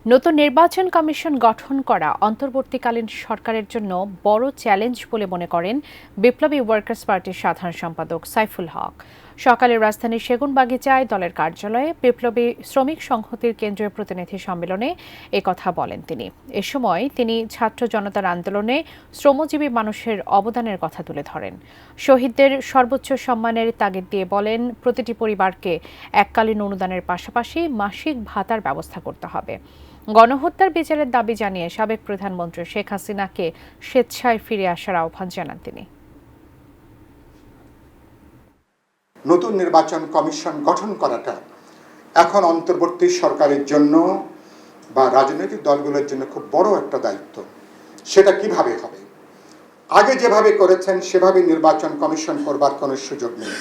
নতুন নির্বাচন কমিশন গঠন করা অন্তর্বর্তীকালীন সরকারের জন্য বড় চ্যালেঞ্জ বলে মনে করেন বিপ্লবী ওয়ার্কার্স পার্টির সাধারণ সম্পাদক সাইফুল হক। সকালে রাজধানীর সেগুনবাগিচায় দলের কার্যালয়ে বিপ্লবী শ্রমিক সংহতির কেন্দ্রীয় প্রতিনিধি সম্মেলনে একথা বলেন তিনি। এ সময় তিনি ছাত্র জনতার আন্দোলনে শ্রমজীবী মানুষের অবদানের কথা তুলে ধরেন। শহীদদের সর্বোচ্চ সম্মানের তাগিদ দিয়ে বলেন, প্রতিটি পরিবারকে এককালীন অনুদানের পাশাপাশি মাসিক ভাতার ব্যবস্থা করতে হবে। গণহত্যার বিচারের দাবি জানিয়ে সাবেক প্রধানমন্ত্রী শেখ হাসিনাকে স্বেচ্ছায় ফিরে আসার আহ্বান জানান তিনি। নতুন নির্বাচন কমিশন গঠন করাটা এখন অন্তর্বর্তী সরকারের জন্য বা রাজনৈতিক দলগুলোর জন্য খুব বড় একটা দায়িত্ব। সেটা কিভাবে হবে? আগে যেভাবে করেছেন সেভাবে নির্বাচন কমিশন করবার কোনো সুযোগ নেই।